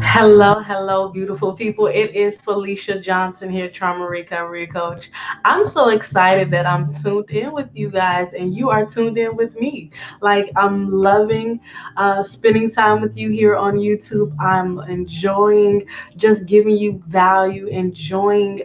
Hello, beautiful people. It is Felicia Johnson here, Trauma Recovery Coach. I'm so excited that I'm tuned in with you guys and you are tuned in with me. I'm loving spending time with you here on YouTube. I'm enjoying just giving you value, enjoying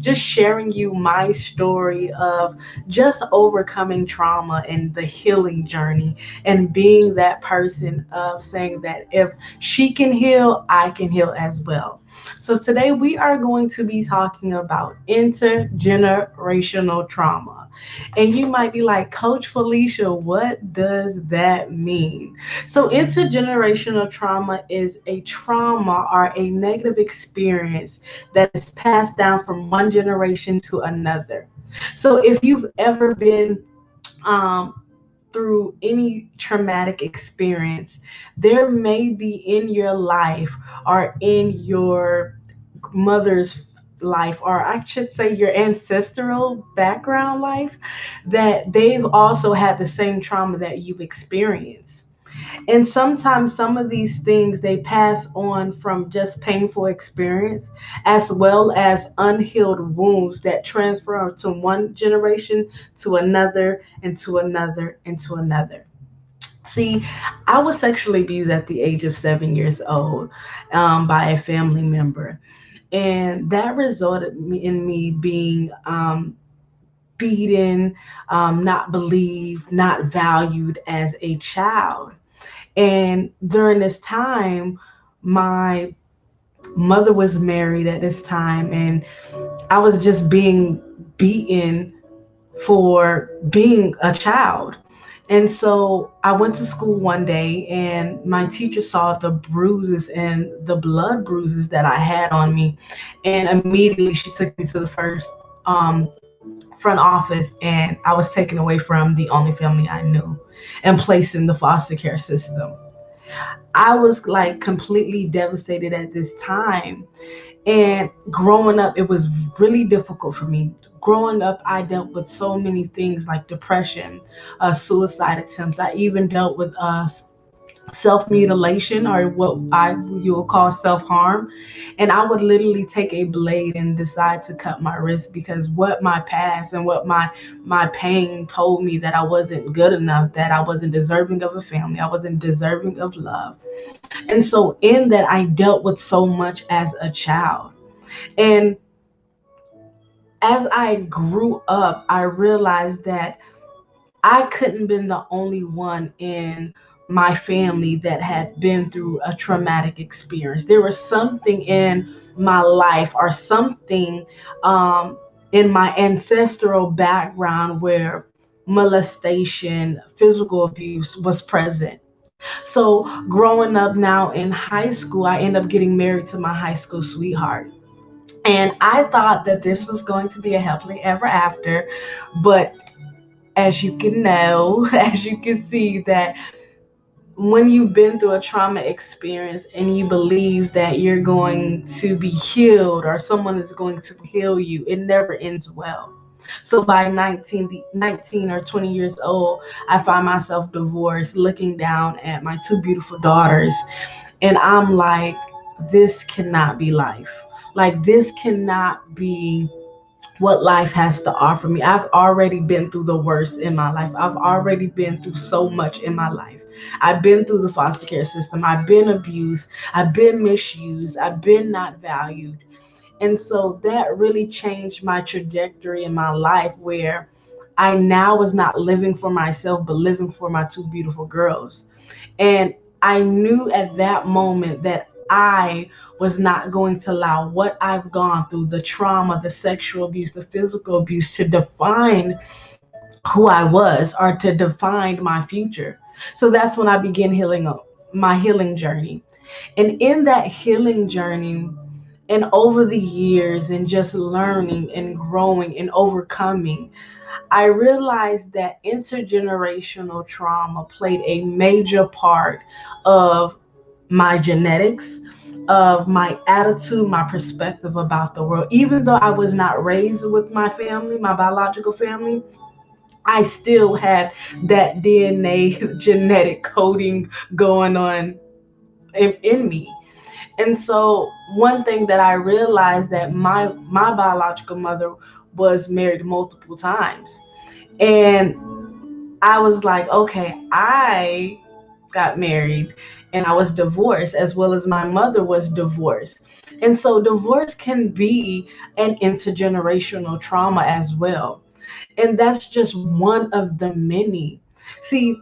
just sharing you my story of just overcoming trauma and the healing journey and being that person of saying that if she can heal, I can heal as well. So today we are going to be talking about intergenerational trauma. And you might be like, Coach Felicia, what does that mean? So, intergenerational trauma is a trauma or a negative experience that is passed down from one generation to another. So, if you've ever been um, through any traumatic experience, there may be in your life or in your mother's life, or I should say your ancestral background life, that they've also had the same trauma that you've experienced. And sometimes some of these things they pass on from just painful experience as well as unhealed wounds that transfer to one generation to another and to another and to another. See, I was sexually abused at the age of 7 years old by a family member, and that resulted in me being beaten, not believed, not valued as a child. And during this time, my mother was married at this time, and I was just being beaten for being a child. And so I went to school one day, and my teacher saw the bruises and the blood bruises that I had on me. And immediately she took me to the first front office, and I was taken away from the only family I knew and placed in the foster care system. I was like completely devastated at this time. And growing up, it was really difficult for me. Growing up, I dealt with so many things like depression, suicide attempts. I even dealt with self mutilation, or what I you will call self harm. And I would literally take a blade and decide to cut my wrist because what my past and what my pain told me, that I wasn't good enough, that I wasn't deserving of a family, I wasn't deserving of love. And so in that, I dealt with so much as a child. And as I grew up, I realized that I couldn't been the only one in my family that had been through a traumatic experience. There was something in my life or something in my ancestral background where molestation, physical abuse was present. So growing up now in high school, I ended up getting married to my high school sweetheart. And I thought that this was going to be a happily ever after, but as you can know, as you can see, that when you've been through a trauma experience and you believe that you're going to be healed or someone is going to heal you, it never ends well. So by 19 or 20 years old, I find myself divorced, looking down at my two beautiful daughters, and I'm like, this cannot be life. Like, this cannot be what life has to offer me. I've already been through the worst in my life. I've already been through so much in my life. I've been through the foster care system. I've been abused. I've been misused. I've been not valued. And so that really changed my trajectory in my life, where I now was not living for myself, but living for my two beautiful girls. And I knew at that moment that I was not going to allow what I've gone through, the trauma, the sexual abuse, the physical abuse, to define who I was or to define my future. So that's when I began healing up my healing journey. And in that healing journey, and over the years, and just learning and growing and overcoming, I realized that intergenerational trauma played a major part of my genetics, of my attitude, my perspective about the world. Even though I was not raised with my family, my biological family, I still had that DNA genetic coding going on in me. And so one thing that I realized that my biological mother was married multiple times. And I was like, okay, I got married and I was divorced, as well as my mother was divorced. And so divorce can be an intergenerational trauma as well. And that's just one of the many. See,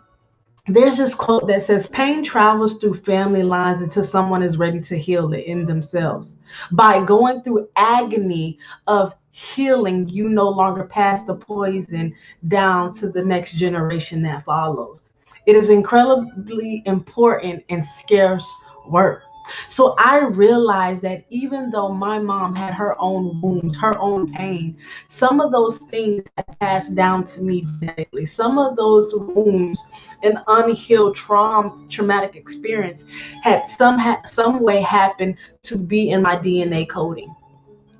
there's this quote that says pain travels through family lines until someone is ready to heal it in themselves. By going through agony of healing, you no longer pass the poison down to the next generation that follows. It is incredibly important and scarce work. So I realized that even though my mom had her own wounds, her own pain, some of those things had passed down to me genetically. Some of those wounds and unhealed traumatic experience had some way happened to be in my DNA coding.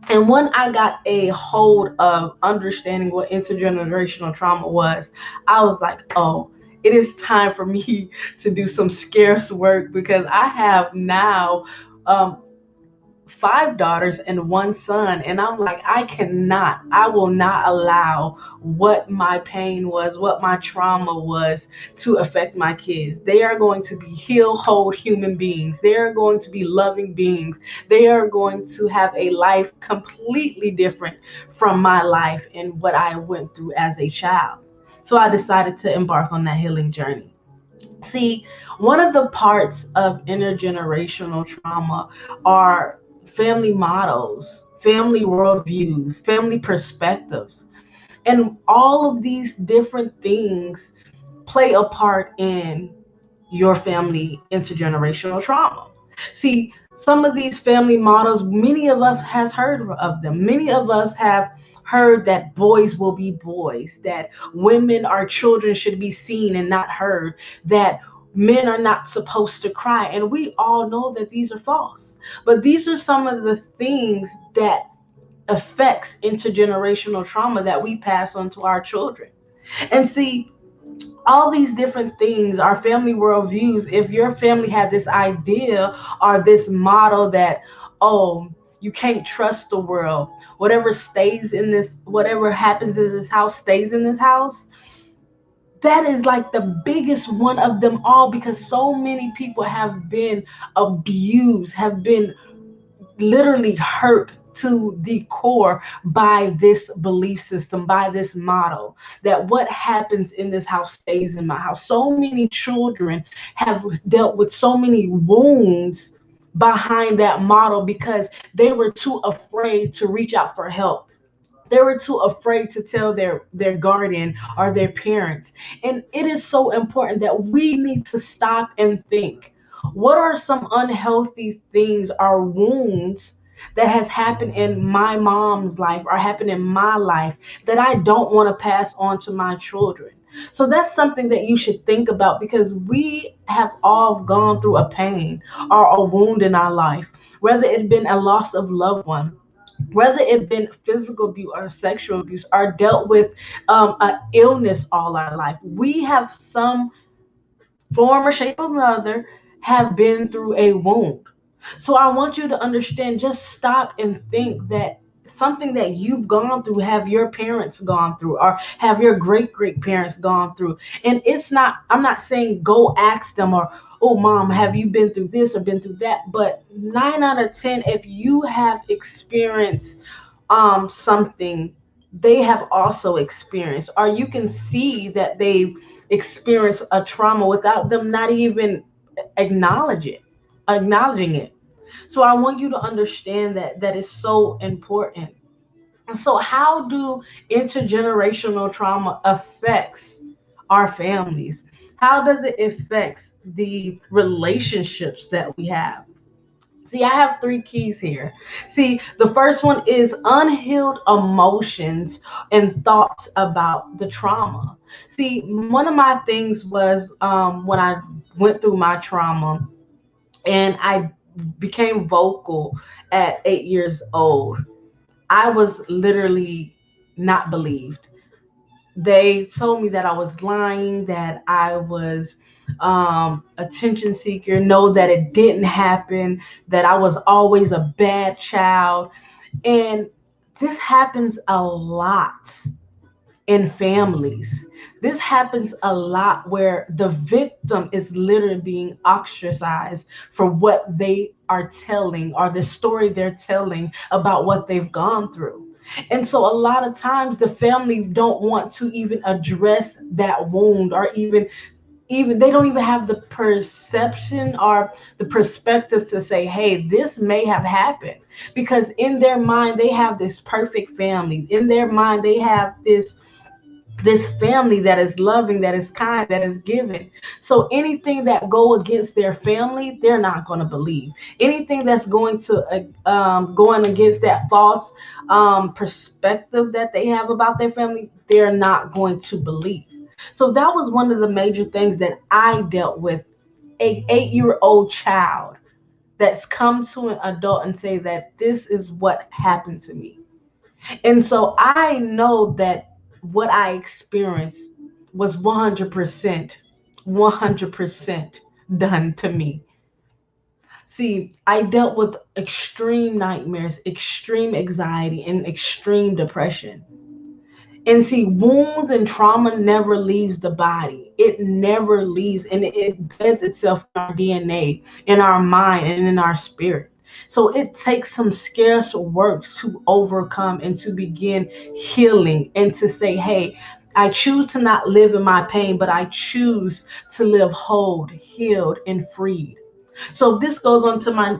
And when I got a hold of understanding what intergenerational trauma was, I was like, oh, it is time for me to do some scarce work, because I have now um, five daughters and one son. And I'm like, I will not allow what my pain was, what my trauma was, to affect my kids. They are going to be heal whole human beings. They are going to be loving beings. They are going to have a life completely different from my life and what I went through as a child. So I decided to embark on that healing journey. See, one of the parts of intergenerational trauma are family models, family worldviews, family perspectives, and all of these different things play a part in your family intergenerational trauma. See, some of these family models, many of us has heard of them. Many of us have heard that boys will be boys, that women or children should be seen and not heard, that men are not supposed to cry. And we all know that these are false. But these are some of the things that affects intergenerational trauma that we pass on to our children. And see, all these different things are family worldviews. If your family had this idea or this model that, oh, you can't trust the world, whatever happens in this house stays in this house, that is like the biggest one of them all, because so many people have been abused, have been literally hurt to the core by this belief system, by this model, that what happens in this house stays in my house. So many children have dealt with so many wounds behind that model because they were too afraid to reach out for help. They were too afraid to tell their guardian or their parents. And it is so important that we need to stop and think, what are some unhealthy things or wounds that has happened in my mom's life or happened in my life that I don't want to pass on to my children? So that's something that you should think about, because we have all gone through a pain or a wound in our life, whether it been a loss of loved one, whether it been physical abuse or sexual abuse, or dealt with an illness all our life. We have some form or shape of another have been through a wound. So I want you to understand, just stop and think that something that you've gone through, have your parents gone through, or have your great great parents gone through. And it's not, I'm not saying go ask them, or, oh mom, have you been through this or been through that? But 9 out of 10, if you have experienced something they have also experienced, or you can see that they've experienced a trauma without them not even acknowledge it acknowledging it. So I want you to understand that that is so important. So how do intergenerational trauma affects our families? How does it affect the relationships that we have? See, I have three keys here. See, the first one is unhealed emotions and thoughts about the trauma. See, one of my things was when I went through my trauma and I became vocal at 8 years old, I was literally not believed. They told me that I was lying, that I was attention seeker, no, that it didn't happen, that I was always a bad child. And this happens a lot in families. This happens a lot where the victim is literally being ostracized for what they are telling, or the story they're telling about what they've gone through. And so a lot of times the family don't want to even address that wound, or even they don't even have the perception or the perspective to say, hey, this may have happened, because in their mind they have this perfect family. In their mind they have this family that is loving, that is kind, that is giving. So anything that go against their family, they're not going to believe. Anything that's going against that false perspective that they have about their family, they're not going to believe. So that was one of the major things that I dealt with. A 8-year-old child that's come to an adult and say that this is what happened to me. And so I know that what I experienced was 100% done to me. See, I dealt with extreme nightmares, extreme anxiety, and extreme depression. And see, wounds and trauma never leaves the body. It never leaves, and it beds itself in our DNA, in our mind, and in our spirit. So it takes some scarce works to overcome and to begin healing, and to say, hey, I choose to not live in my pain, but I choose to live whole, healed, and freed. So this goes on to my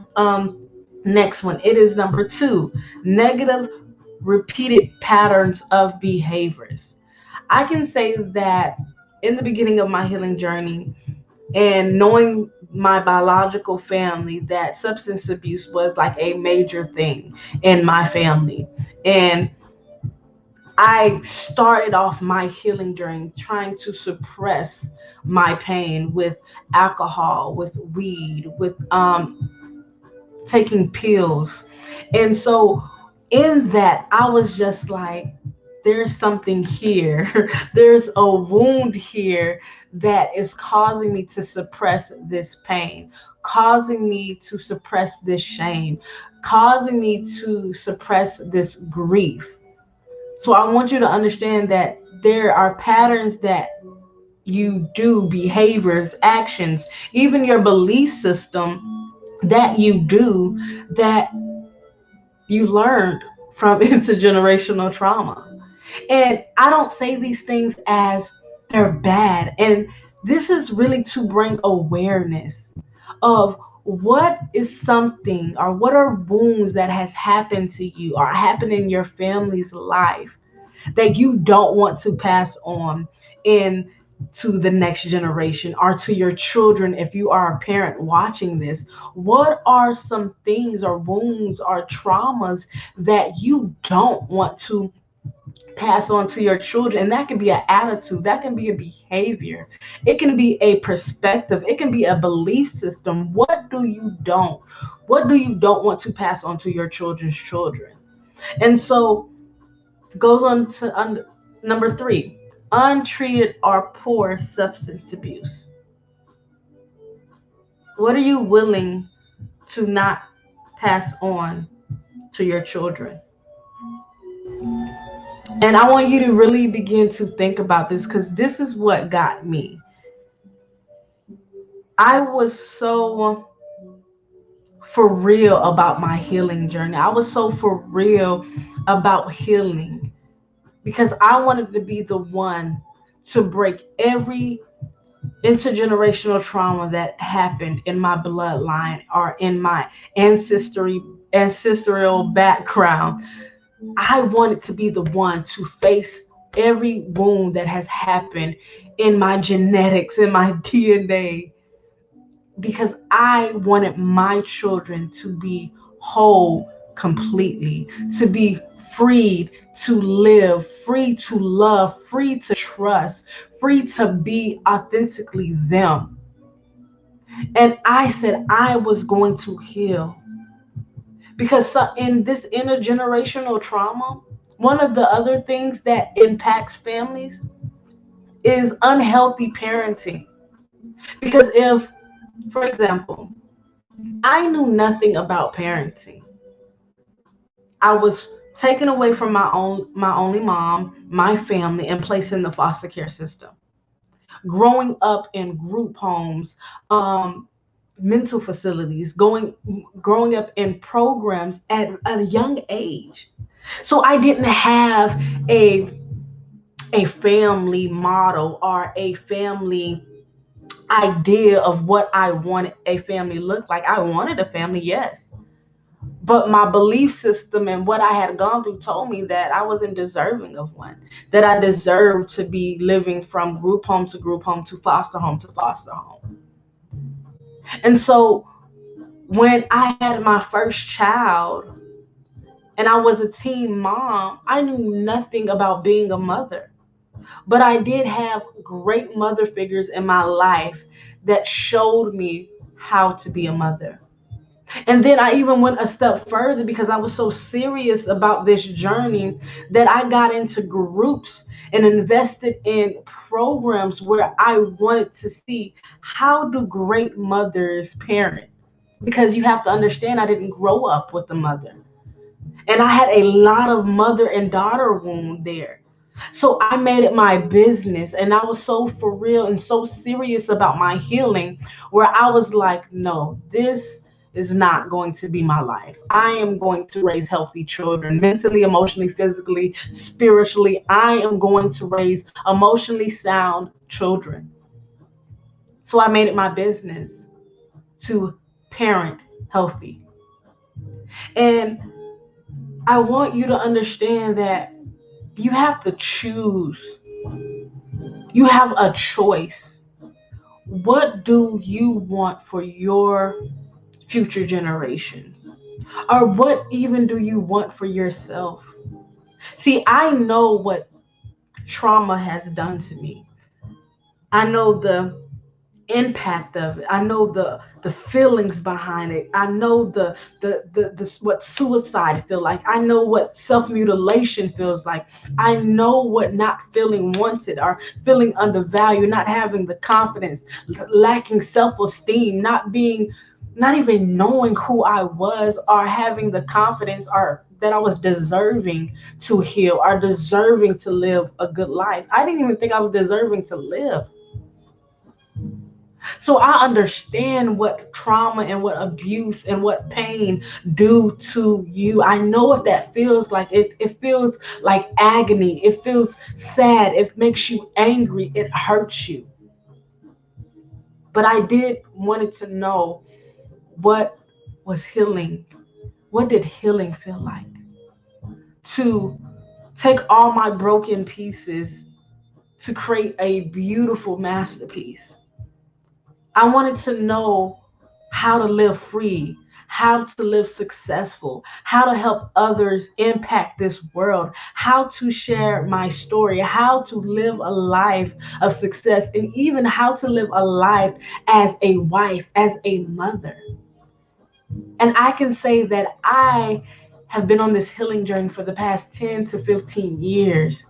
next one. It is number 2: negative repeated patterns of behaviors. I can say that in the beginning of my healing journey, and knowing my biological family, that substance abuse was like a major thing in my family. And I started off my healing journey trying to suppress my pain with alcohol, with weed, with taking pills. And so in that, I was just like, there's something here. There's a wound here that is causing me to suppress this pain, causing me to suppress this shame, causing me to suppress this grief. So I want you to understand that there are patterns that you do, behaviors, actions, even your belief system that you do, that you learned from intergenerational trauma. And I don't say these things as they're bad. And this is really to bring awareness of what is something, or what are wounds that has happened to you or happened in your family's life that you don't want to pass on in to the next generation, or to your children. If you are a parent watching this, what are some things or wounds or traumas that you don't want to pass on to your children? And that can be an attitude, that can be a behavior, it can be a perspective, it can be a belief system. What do you don't want to pass on to your children's children? And so goes on to number 3: untreated or poor substance abuse. What are you willing to not pass on to your children? And I want you to really begin to think about this, because this is what got me. I was so for real about my healing journey. I was so for real about healing, because I wanted to be the one to break every intergenerational trauma that happened in my bloodline or in my ancestral background. I wanted to be the one to face every wound that has happened in my genetics, in my DNA, because I wanted my children to be whole completely, to be freed to live, free to love, free to trust, free to be authentically them. And I said I was going to heal, because in this intergenerational trauma, One of the other things that impacts families is unhealthy parenting. Because if, for example, I knew nothing about parenting, I was taken away from my only mom, my family, and placed in the foster care system. Growing up in group homes, mental facilities, growing up in programs at a young age. So I didn't have a a family model or a family idea of what I wanted a family look like. I wanted a family, yes. But my belief system and what I had gone through told me that I wasn't deserving of one, that I deserved to be living from group home to foster home. And so when I had my first child and I was a teen mom, I knew nothing about being a mother. But I did have great mother figures in my life that showed me how to be a mother. And then I even went a step further because I was so serious about this journey that I got into groups and invested in programs where I wanted to see how do great mothers parent. Because you have to understand, I didn't grow up with a mother. And I had a lot of mother and daughter wound there. So I made it my business and I was so for real and so serious about my healing where I was like, no, this is not going to be my life. I am going to raise healthy children, mentally, emotionally, physically, spiritually. I am going to raise emotionally sound children. So I made it my business to parent healthy. And I want you to understand that you have to choose. You have a choice. What do you want for your future generations? Or what even do you want for yourself? See, I know what trauma has done to me. I know the impact of it. I know the feelings behind it. I know the what suicide feel like. I know what self-mutilation feels like. I know what not feeling wanted or feeling undervalued, not having the confidence, lacking self-esteem, not even knowing who I was or having the confidence or that I was deserving to heal or deserving to live a good life. I didn't even think I was deserving to live. So I understand what trauma and what abuse and what pain do to you. I know if that feels like it feels like agony. It feels sad. It makes you angry. It hurts you. But I did wanted to know what was healing. What did healing feel like? To take all my broken pieces to create a beautiful masterpiece. I wanted to know how to live free, how to live successful, how to help others impact this world, how to share my story, how to live a life of success, and even how to live a life as a wife, as a mother. And I can say that I have been on this healing journey for the past 10 to 15 years.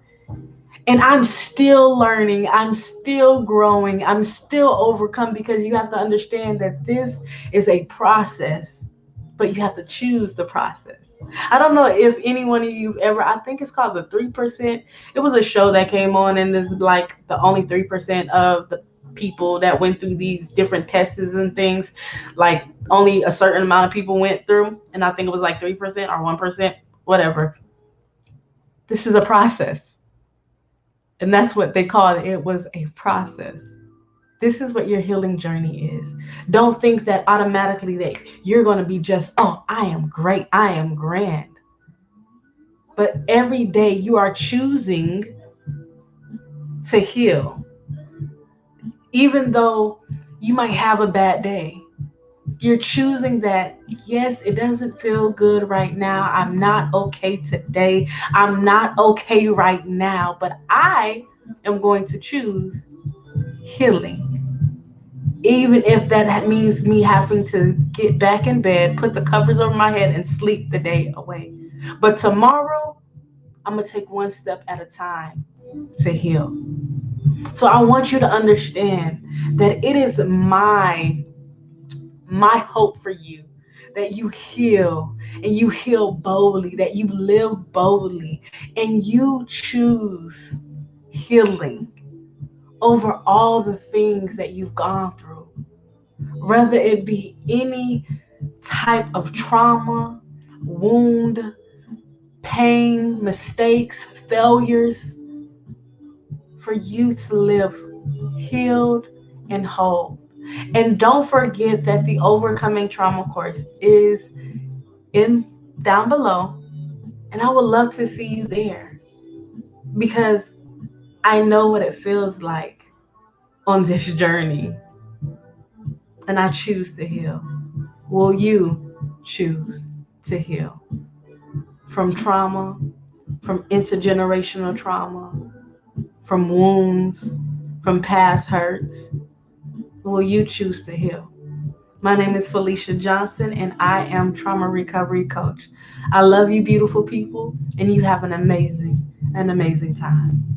And I'm still learning, I'm still growing, I'm still overcome because you have to understand that this is a process, but you have to choose the process. I don't know if any one of you ever, I think it's called the 3%. It was a show that came on, and it's like the only 3% of the people that went through these different tests and things, like only a certain amount of people went through. And I think it was like 3% or 1%, whatever. This is a process. And that's what they called it. It was a process. This is what your healing journey is. Don't think that automatically that you're going to be just, oh, I am great. I am grand. But every day you are choosing to heal. Even though you might have a bad day, you're choosing that, yes, it doesn't feel good right now. I'm not okay today. I'm not okay right now. But I am going to choose healing. Even if that means me having to get back in bed, put the covers over my head, and sleep the day away. But tomorrow, I'm going to take one step at a time to heal. So I want you to understand that it is my hope for you that you heal, and you heal boldly, that you live boldly, and you choose healing over all the things that you've gone through, whether it be any type of trauma, wound, pain, mistakes, failures, for you to live healed and whole. And don't forget that the Overcoming Trauma course is in down below, and I would love to see you there, because I know what it feels like on this journey, and I choose to heal. Will you choose to heal from trauma, from intergenerational trauma, from wounds, from past hurts? Will you choose to heal? My name is Felicia Johnson, and I am Trauma Recovery Coach. I love you, beautiful people, and you have an amazing time.